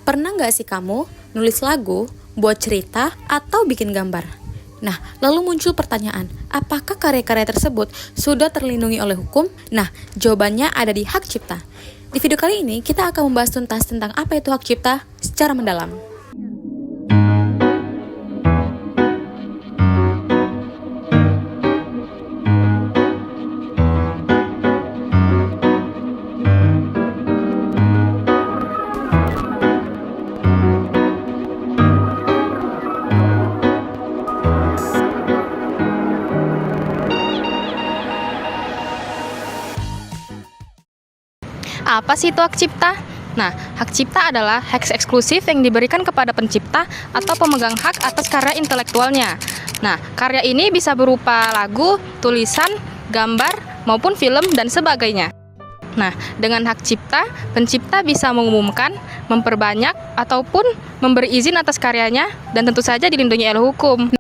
Pernah nggak sih kamu nulis lagu, buat cerita, atau bikin gambar? Nah, lalu muncul pertanyaan, apakah karya-karya tersebut sudah terlindungi oleh hukum? Nah, jawabannya ada di hak cipta. Di video kali ini, kita akan membahas tuntas tentang apa itu hak cipta secara mendalam. Apa sih itu hak cipta? Nah, hak cipta adalah hak eksklusif yang diberikan kepada pencipta atau pemegang hak atas karya intelektualnya. Nah, karya ini bisa berupa lagu, tulisan, gambar, maupun film, dan sebagainya. Nah, dengan hak cipta, pencipta bisa mengumumkan, memperbanyak, ataupun memberi izin atas karyanya, dan tentu saja dilindungi oleh hukum.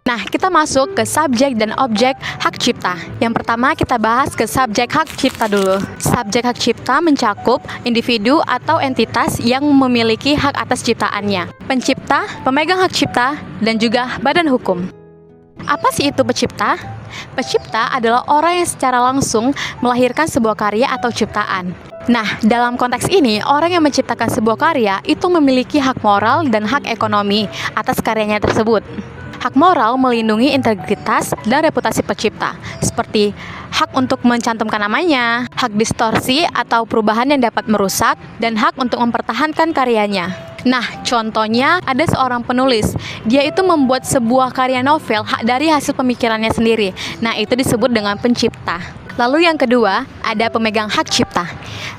Nah, kita masuk ke subjek dan objek hak cipta. Yang pertama kita bahas ke subjek hak cipta dulu. Subjek hak cipta mencakup individu atau entitas yang memiliki hak atas ciptaannya. Pencipta, pemegang hak cipta, dan juga badan hukum. Apa sih itu pencipta? Pencipta adalah orang yang secara langsung melahirkan sebuah karya atau ciptaan. Nah, dalam konteks ini, orang yang menciptakan sebuah karya itu memiliki hak moral dan hak ekonomi atas karyanya tersebut. Hak moral melindungi integritas dan reputasi pencipta, seperti hak untuk mencantumkan namanya, hak distorsi atau perubahan yang dapat merusak, dan hak untuk mempertahankan karyanya. Nah, contohnya ada seorang penulis, dia itu membuat sebuah karya novel dari hasil pemikirannya sendiri. Nah, itu disebut dengan pencipta. Lalu yang kedua, ada pemegang hak cipta.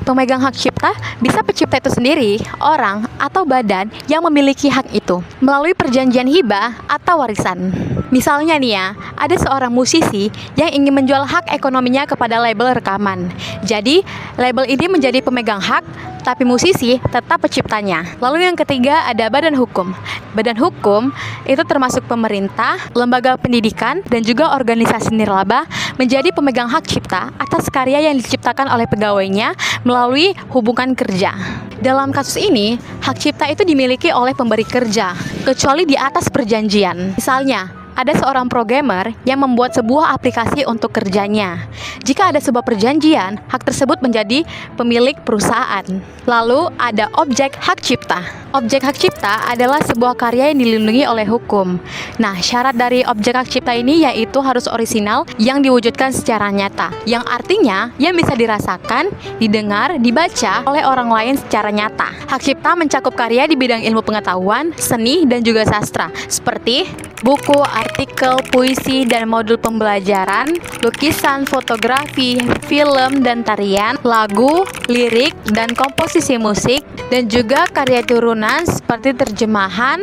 Pemegang hak cipta bisa pencipta itu sendiri, orang, atau badan yang memiliki hak itu melalui perjanjian hibah atau warisan. Misalnya nih ya, ada seorang musisi yang ingin menjual hak ekonominya kepada label rekaman. Jadi, label ini menjadi pemegang hak, tapi musisi tetap penciptanya. Lalu yang ketiga ada badan hukum. Badan hukum itu termasuk pemerintah, lembaga pendidikan, dan juga organisasi nirlaba menjadi pemegang hak cipta atas karya yang diciptakan oleh pegawainya melalui hubungan kerja. Dalam kasus ini, hak cipta itu dimiliki oleh pemberi kerja, kecuali di atas perjanjian. Misalnya, ada seorang programmer yang membuat sebuah aplikasi untuk kerjanya. Jika ada sebuah perjanjian, hak tersebut menjadi pemilik perusahaan. Lalu ada objek hak cipta. Objek hak cipta adalah sebuah karya yang dilindungi oleh hukum. Nah, syarat dari objek hak cipta ini yaitu harus orisinal yang diwujudkan secara nyata. Yang artinya yang bisa dirasakan, didengar, dibaca oleh orang lain secara nyata. Hak cipta mencakup karya di bidang ilmu pengetahuan, seni, dan juga sastra, seperti buku, artikel, puisi, dan modul pembelajaran, lukisan, fotografi, film, dan tarian, lagu, lirik, dan komposisi musik, dan juga karya turunan seperti terjemahan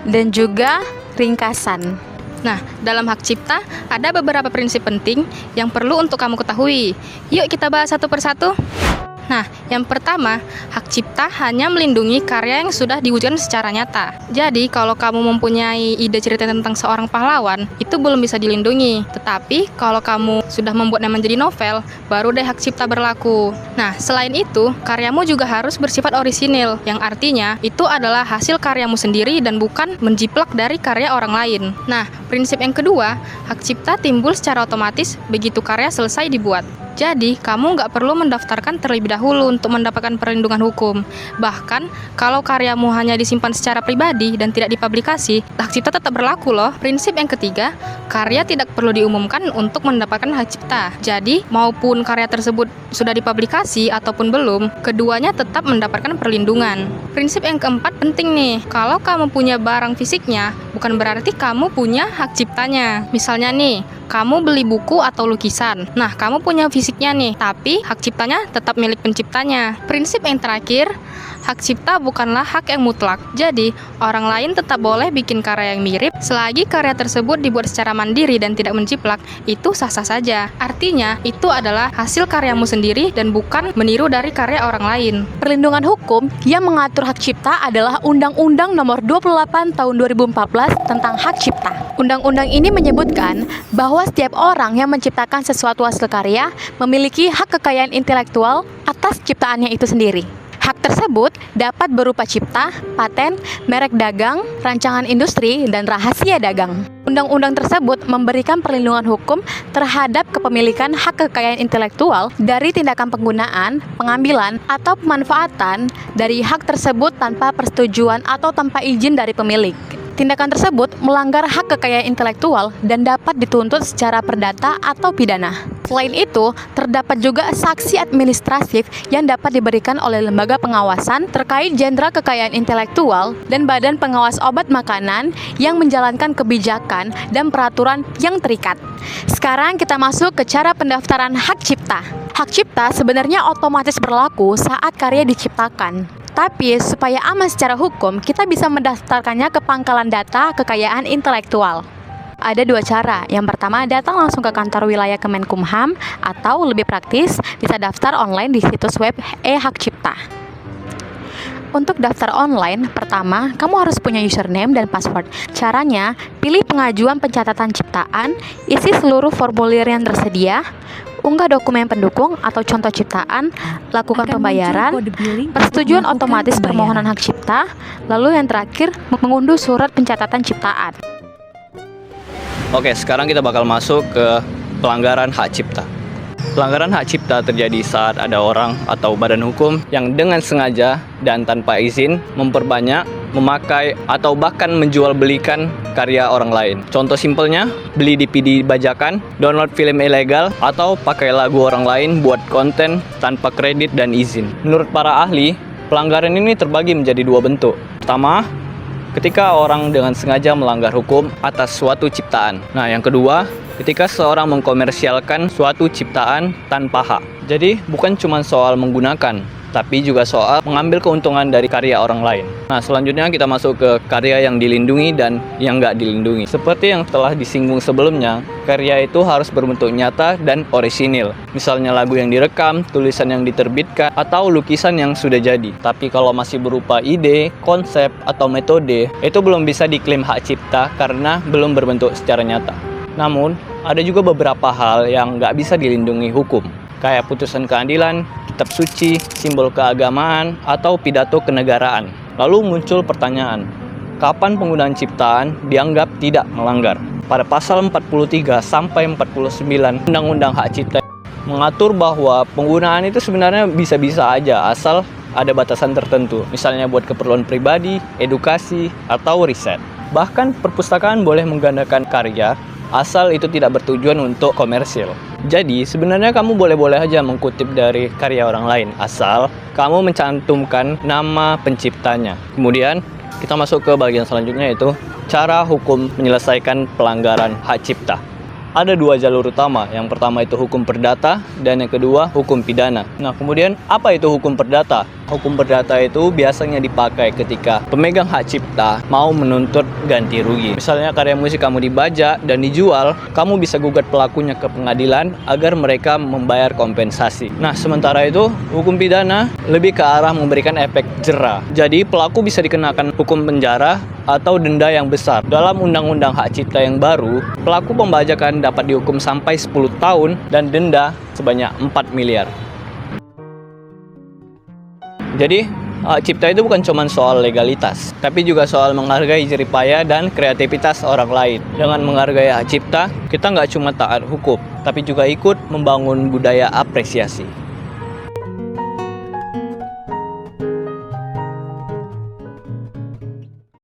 dan juga ringkasan. Nah, dalam hak cipta ada beberapa prinsip penting yang perlu untuk kamu ketahui. Yuk kita bahas satu persatu. Nah, yang pertama, hak cipta hanya melindungi karya yang sudah diwujudkan secara nyata. Jadi, kalau kamu mempunyai ide cerita tentang seorang pahlawan, itu belum bisa dilindungi. Tetapi, kalau kamu sudah membuatnya menjadi novel, baru deh hak cipta berlaku. Nah, selain itu, karyamu juga harus bersifat orisinil, yang artinya itu adalah hasil karyamu sendiri dan bukan menjiplak dari karya orang lain. Nah, prinsip yang kedua, hak cipta timbul secara otomatis begitu karya selesai dibuat. Jadi, kamu nggak perlu mendaftarkan terlebih dahulu untuk mendapatkan perlindungan hukum. Bahkan, kalau karyamu hanya disimpan secara pribadi dan tidak dipublikasi, hak cipta tetap berlaku loh. Prinsip yang ketiga, karya tidak perlu diumumkan untuk mendapatkan hak cipta. Jadi, maupun karya tersebut sudah dipublikasi ataupun belum, keduanya tetap mendapatkan perlindungan. Prinsip yang keempat penting nih, kalau kamu punya barang fisiknya, bukan berarti kamu punya hak ciptanya. Misalnya nih, kamu beli buku atau lukisan. Nah, kamu punya fisiknya nih, tapi hak ciptanya tetap milik penciptanya. Prinsip yang terakhir, hak cipta bukanlah hak yang mutlak. Jadi, orang lain tetap boleh bikin karya yang mirip selagi karya tersebut dibuat secara mandiri dan tidak menjiplak, itu sah-sah saja. Artinya, itu adalah hasil karyamu sendiri dan bukan meniru dari karya orang lain. Perlindungan hukum yang mengatur hak cipta adalah Undang-Undang Nomor 28 Tahun 2014 tentang Hak Cipta. Undang-undang ini menyebutkan bahwa setiap orang yang menciptakan sesuatu hasil karya memiliki hak kekayaan intelektual atas ciptaannya itu sendiri. Hak tersebut dapat berupa cipta, paten, merek dagang, rancangan industri, dan rahasia dagang. Undang-undang tersebut memberikan perlindungan hukum terhadap kepemilikan hak kekayaan intelektual dari tindakan penggunaan, pengambilan, atau pemanfaatan dari hak tersebut tanpa persetujuan atau tanpa izin dari pemilik. Tindakan tersebut melanggar hak kekayaan intelektual dan dapat dituntut secara perdata atau pidana. Selain itu, terdapat juga sanksi administratif yang dapat diberikan oleh lembaga pengawasan terkait Jenderal Kekayaan Intelektual dan Badan Pengawas Obat Makanan yang menjalankan kebijakan dan peraturan yang terikat. Sekarang kita masuk ke cara pendaftaran hak cipta. Hak cipta sebenarnya otomatis berlaku saat karya diciptakan. Tapi supaya aman secara hukum, kita bisa mendaftarkannya ke Pangkalan Data Kekayaan Intelektual. Ada dua cara. Yang pertama, datang langsung ke kantor wilayah Kemenkumham, atau lebih praktis, bisa daftar online di situs web e-hak cipta. Untuk daftar online, pertama, kamu harus punya username dan password. Caranya, pilih pengajuan pencatatan ciptaan, isi seluruh formulir yang tersedia, unggah dokumen pendukung atau contoh ciptaan, lakukan pembayaran, persetujuan otomatis permohonan hak cipta, lalu yang terakhir, mengunduh surat pencatatan ciptaan. Oke, sekarang kita bakal masuk ke pelanggaran hak cipta. Pelanggaran hak cipta terjadi saat ada orang atau badan hukum yang dengan sengaja dan tanpa izin memperbanyak, memakai, atau bahkan menjual belikan karya orang lain. Contoh simpelnya, beli DVD bajakan, download film ilegal, atau pakai lagu orang lain buat konten tanpa kredit dan izin. Menurut para ahli, pelanggaran ini terbagi menjadi dua bentuk. Pertama, ketika orang dengan sengaja melanggar hukum atas suatu ciptaan. Nah, yang kedua, ketika seorang mengkomersialkan suatu ciptaan tanpa hak. Jadi, bukan cuma soal menggunakan, tapi juga soal mengambil keuntungan dari karya orang lain. Nah, selanjutnya kita masuk ke karya yang dilindungi dan yang nggak dilindungi. Seperti yang telah disinggung sebelumnya, karya itu harus berbentuk nyata dan orisinil. Misalnya lagu yang direkam, tulisan yang diterbitkan, atau lukisan yang sudah jadi. Tapi kalau masih berupa ide, konsep, atau metode, itu belum bisa diklaim hak cipta karena belum berbentuk secara nyata. Namun, ada juga beberapa hal yang nggak bisa dilindungi hukum, kayak putusan keadilan, kitab suci, simbol keagamaan, atau pidato kenegaraan. Lalu muncul pertanyaan, kapan penggunaan ciptaan dianggap tidak melanggar? Pada pasal 43 sampai 49 Undang-Undang Hak Cipta mengatur bahwa penggunaan itu sebenarnya bisa-bisa aja asal ada batasan tertentu, misalnya buat keperluan pribadi, edukasi, atau riset. Bahkan perpustakaan boleh menggandakan karya asal itu tidak bertujuan untuk komersil. Jadi sebenarnya kamu boleh-boleh aja mengkutip dari karya orang lain asal kamu mencantumkan nama penciptanya. Kemudian kita masuk ke bagian selanjutnya, yaitu cara hukum menyelesaikan pelanggaran hak cipta. Ada dua jalur utama. Yang pertama itu hukum perdata dan yang kedua hukum pidana. Nah, kemudian apa itu hukum perdata? Hukum perdata itu biasanya dipakai ketika pemegang hak cipta mau menuntut ganti rugi. Misalnya karya musik kamu dibajak dan dijual, kamu bisa gugat pelakunya ke pengadilan agar mereka membayar kompensasi. Nah, sementara itu hukum pidana lebih ke arah memberikan efek jera. Jadi pelaku bisa dikenakan hukum penjara atau denda yang besar. Dalam Undang-Undang Hak Cipta yang baru, pelaku pembajakan dapat dihukum sampai 10 tahun dan denda sebanyak 4 miliar. Jadi, hak cipta itu bukan cuma soal legalitas, tapi juga soal menghargai jeripaya dan kreativitas orang lain. Dengan menghargai hak cipta, kita nggak cuma taat hukum, tapi juga ikut membangun budaya apresiasi.